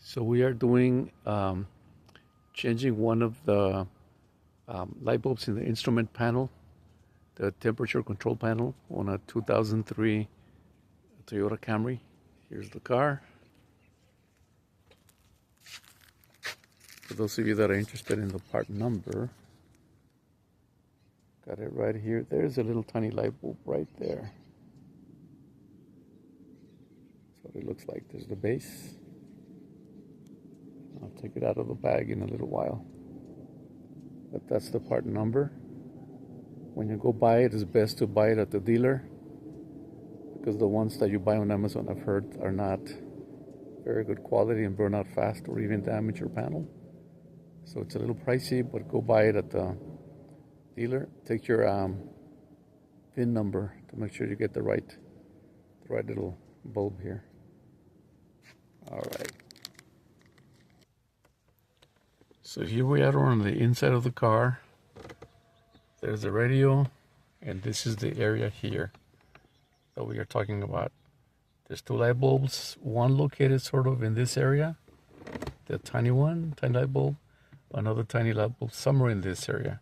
So we are doing changing one of the light bulbs in the instrument panel, the temperature control panel on a 2003 Toyota Camry. Here's the car. For those of you that are interested in the part number, got it right here. There's a little tiny light bulb right there. That's what it looks like. There's the base. I'll take it out of the bag in a little while. But that's the part number. When you go buy it, it's best to buy it at the dealer, because the ones that you buy on Amazon, I've heard, are not very good quality and burn out fast or even damage your panel. So it's a little pricey, but go buy it at the dealer. Take your VIN number to make sure you get the right little bulb here. All right. So here we are on the inside of the car. There's the radio, and this is the area here that we are talking about. There's two light bulbs, one located sort of in this area, the tiny light bulb, another tiny light bulb somewhere in this area.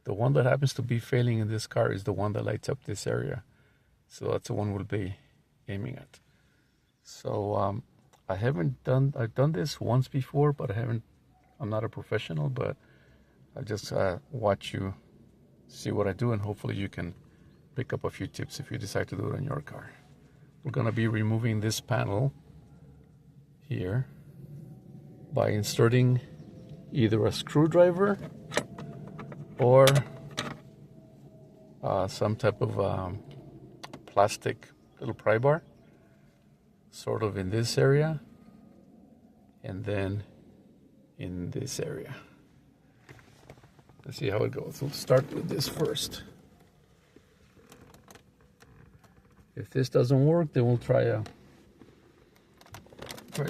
The one that happens to be failing in this car is the one that lights up this area. So that's the one we'll be aiming at. So I've done this once before, but I'm not a professional, but I just watch you see what I do, and hopefully you can pick up a few tips if you decide to do it on your car. We're going to be removing this panel here by inserting either a screwdriver or some type of plastic little pry bar, sort of in this area, and then in this area. Let's see how it goes. We'll start with this first. If this doesn't work, then we'll try a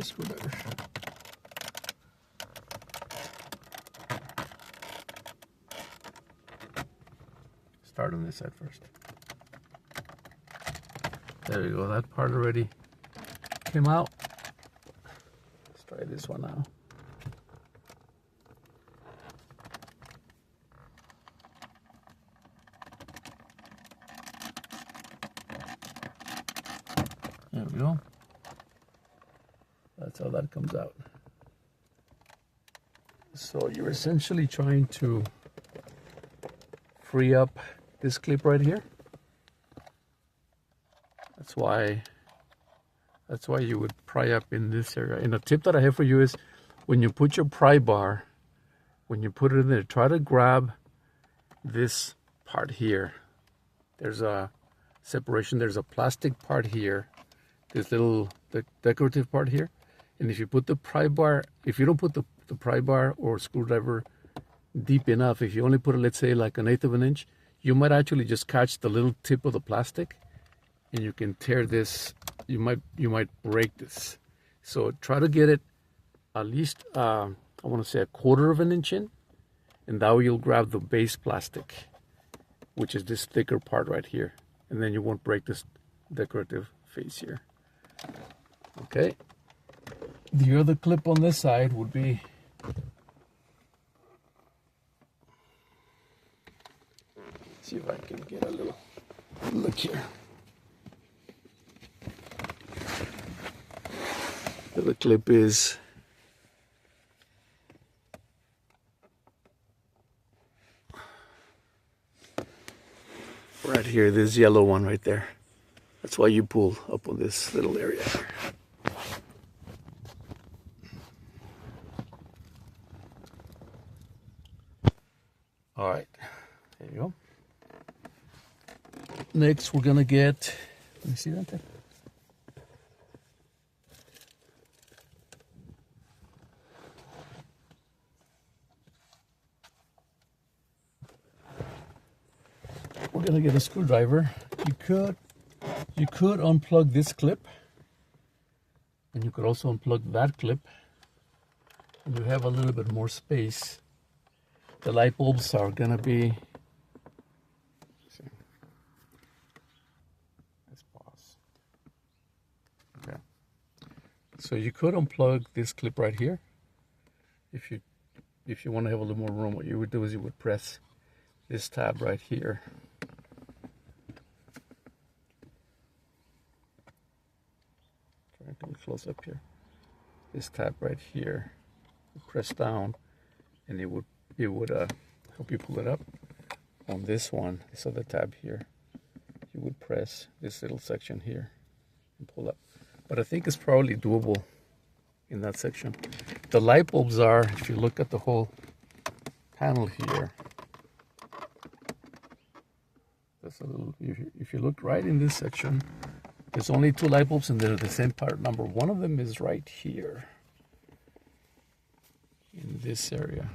screwdriver. Start on this side first. There we go. That part already came out. Let's try this one now. There we go. That's how that comes out. So you're essentially trying to free up this clip right here. That's why you would pry up in this area. And a tip that I have for you is, when you put your pry bar, when you put it in there, try to grab this part here. There's a separation. There's a plastic part here, this little decorative part here. And if you put the pry bar, if you don't put the pry bar or screwdriver deep enough, if you only put it, let's say, like 1/8 of an inch, you might actually just catch the little tip of the plastic, and you can tear this. You might break this. So try to get it at least I want to say 1/4 of an inch in, and that way you'll grab the base plastic, which is this thicker part right here, and then you won't break this decorative face here. Okay. The other clip on this side would be see if I can get a little look here. The other clip is right here, this yellow one right there. That's why you pull up on this little area. All right, there you go. Next, we're gonna get, let me see that there. We're gonna get a screwdriver. You could unplug this clip, and you could also unplug that clip, and you have a little bit more space. The light bulbs are gonna be, let's pause. Okay. So you could unplug this clip right here. If you want to have a little more room, what you would do is you would press this tab right here. Trying to get close up here. This tab right here. You press down, and it would help you pull it up. On this one, this other tab here, you would press this little section here and pull up. But I think it's probably doable in that section. The light bulbs are, if you look at the whole panel here, that's a little, if you look right in this section, there's only 2 light bulbs and they're the same part number. One of them is right here in this area.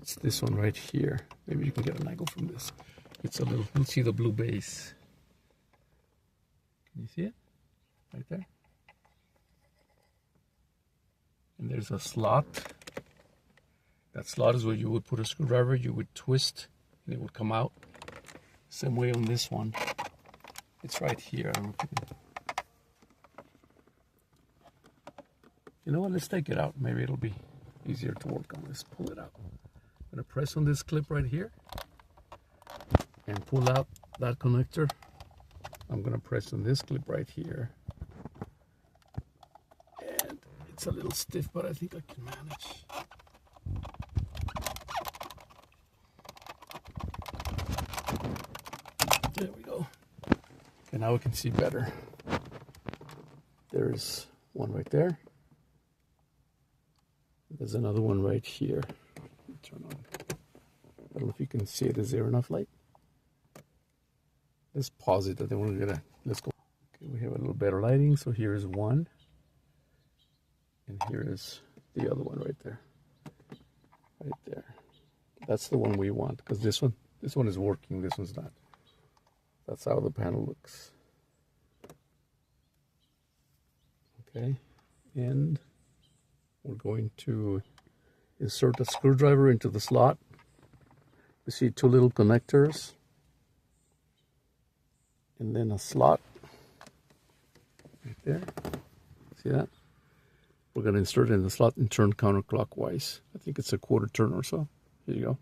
It's this one right here. Maybe you can get an angle from this. It's a little, you'll see the blue base. Can you see it? Right there. And there's a slot. That slot is where you would put a screwdriver, you would twist, and it would come out. Same way on this one. It's right here. I don't know if you can... You know what? Let's take it out. Maybe it'll be easier to work on. Let's pull it out. I'm going to press on this clip right here and pull out that connector. I'm going to press on this clip right here. And it's a little stiff, but I think I can manage. There we go. And now we can see better. There's one right there. There's another one right here. Turn on. I don't know if you can see it. Is there enough light? Let's pause it. Then we're gonna, let's go. Okay, we have a little better lighting. So here is one, and here is the other one right there. Right there. That's the one we want, because this one is working. This one's not. That's how the panel looks. Okay, and we're going to insert a screwdriver into the slot. We see 2 little connectors and then a slot right there. See that? We're going to insert it in the slot and turn counterclockwise. I think it's a 1/4 turn or so. Here you go.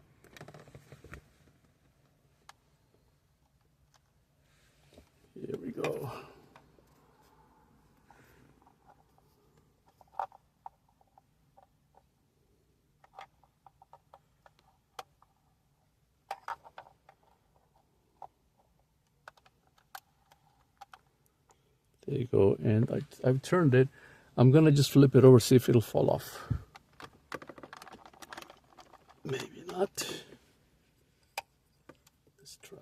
Here we go. There you go, and I've turned it. I'm gonna just flip it over, see if it'll fall off. Maybe not. Let's try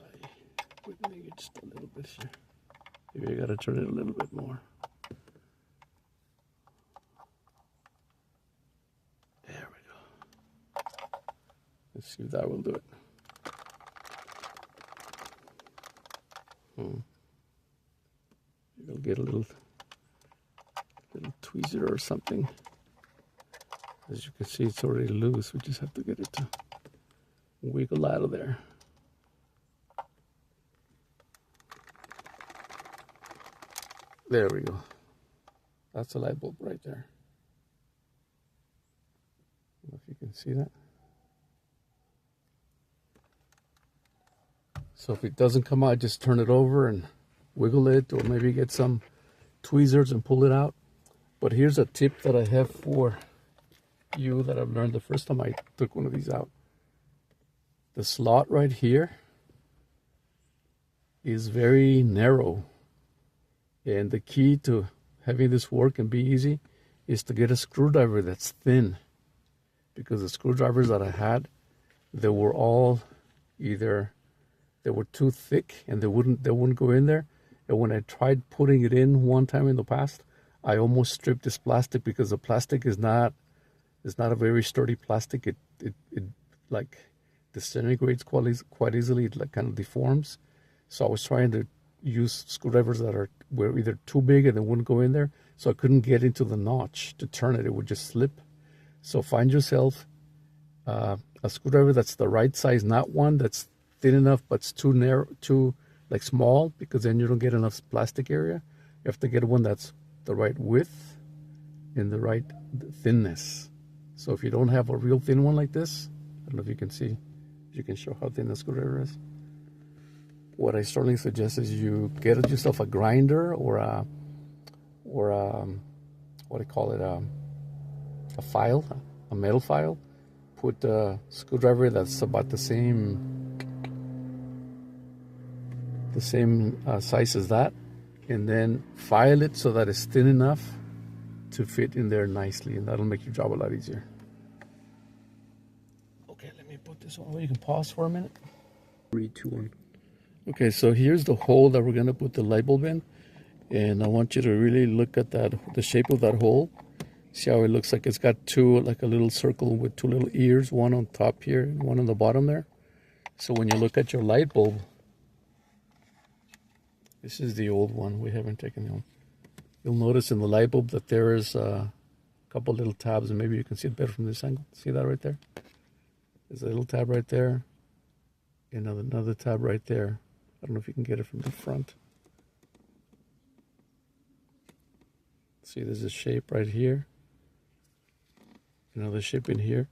wiggling it just a little bit here. Maybe I gotta turn it a little bit more. There we go. Let's see if that will do it. You'll get a little tweezer or something. As you can see, it's already loose. We just have to get it to wiggle out of there. There we go. That's a light bulb right there. I don't know if you can see that. So if it doesn't come out, just turn it over and wiggle it, or maybe get some tweezers and pull it out. But here's a tip that I have for you that I've learned the first time I took one of these out. The slot right here is very narrow, and the key to having this work and be easy is to get a screwdriver that's thin, because the screwdrivers that I had, they were all either they were too thick and they wouldn't go in there. And when I tried putting it in one time in the past, I almost stripped this plastic, because the plastic is not a very sturdy plastic. It like disintegrates quite easily. It like kind of deforms. So I was trying to use screwdrivers that were either too big and they wouldn't go in there, so I couldn't get into the notch to turn it. It would just slip. So find yourself a screwdriver that's the right size, not one that's thin enough but it's too narrow, too like small, because then you don't get enough plastic area. You have to get one that's the right width and the right thinness. So if you don't have a real thin one like this, I don't know if you can see, you can show how thin the screwdriver is. What I strongly suggest is you get yourself a grinder or a what do you call it, a file, a metal file. Put a screwdriver that's about the same size as that, and then file it so that it's thin enough to fit in there nicely, and that'll make your job a lot easier. Okay, let me put this on. You can pause for a minute. 3, 2, 1. Okay, so here's the hole that we're gonna put the light bulb in, and I want you to really look at that, the shape of that hole. See how it looks like it's got two, like a little circle with two little ears, one on top here and one on the bottom there. So when you look at your light bulb, this is the old one. We haven't taken the old. You'll notice in the light bulb that there is a couple little tabs, and maybe you can see it better from this angle. See that right there? There's a little tab right there, and another tab right there. I don't know if you can get it from the front. See, there's a shape right here. Another shape in here.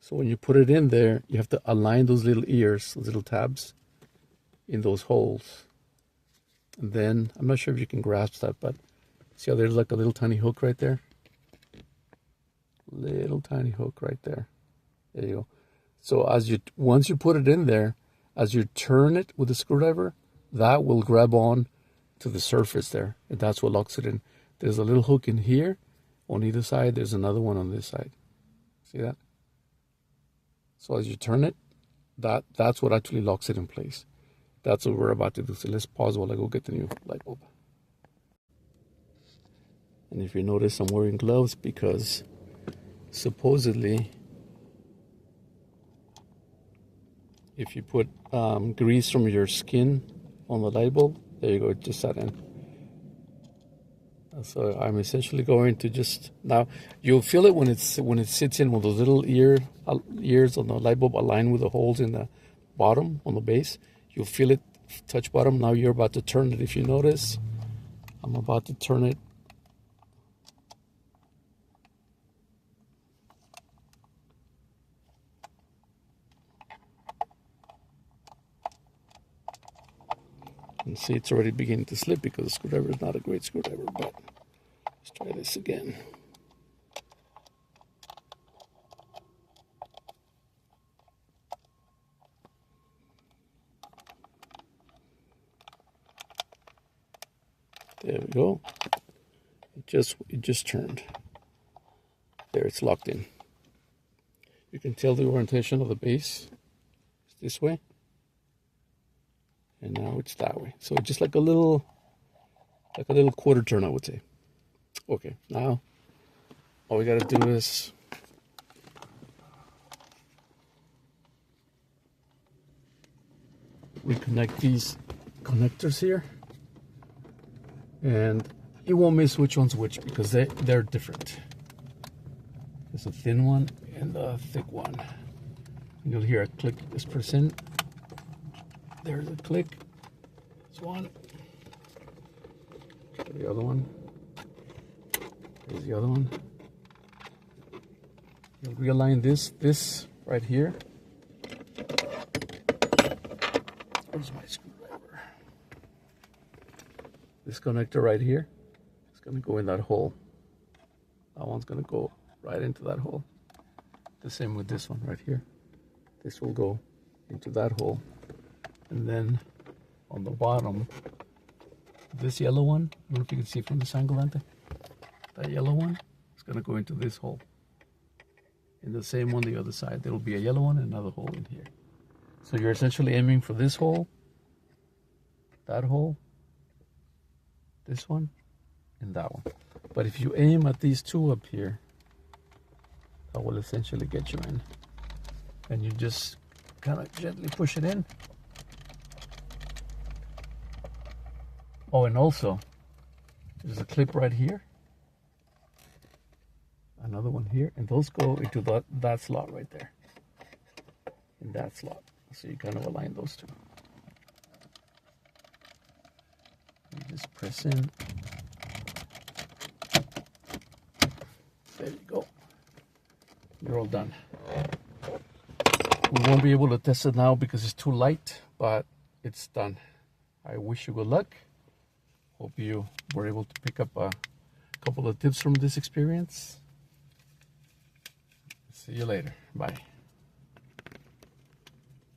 So when you put it in there, you have to align those little ears, those little tabs in those holes. And then, I'm not sure if you can grasp that, but see how there's like a little tiny hook right there? Little tiny hook right there. There you go. So once you put it in there, as you turn it with the screwdriver, that will grab on to the surface there, and that's what locks it in. There's a little hook in here on either side. There's another one on this side. See that? So as you turn it, that's what actually locks it in place. That's what we're about to do. So let's pause while I go get the new light bulb. And if you notice, I'm wearing gloves because supposedly if you put grease from your skin on the light bulb, there you go, it just sat in. So I'm essentially going to just, now you'll feel it when it sits in with those little ears on the light bulb aligned with the holes in the bottom on the base. You'll feel it touch bottom. Now you're about to turn it. If you notice, I'm about to turn it. And see, it's already beginning to slip because the screwdriver is not a great screwdriver, but let's try this again. There we go. It just turned. There, it's locked in. You can tell the orientation of the base is this way. And now it's that way. So just like a little quarter turn, I would say. Okay, now all we gotta do is reconnect these connectors here, and you won't miss which one's which because they're different. There's a thin one and a thick one. You'll hear a click. This percent. There's a click. There's one. The other one. There's the other one. You'll realign this right here. Where's my screwdriver? This connector right here is going to go in that hole. That one's going to go right into that hole. The same with this one right here. This will go into that hole. And then on the bottom, this yellow one, I don't know if you can see from this angle, Dante. That yellow one is going to go into this hole. And the same on the other side. There will be a yellow one and another hole in here. So you're essentially aiming for this hole, that hole, this one, and that one. But if you aim at these two up here, that will essentially get you in. And you just kind of gently push it in. Oh, and also, there's a clip right here. Another one here. And those go into that slot right there. In that slot. So you kind of align those two. You just press in. There you go. You're all done. We won't be able to test it now because it's too light, but it's done. I wish you good luck. Hope you were able to pick up a couple of tips from this experience. See you later. Bye.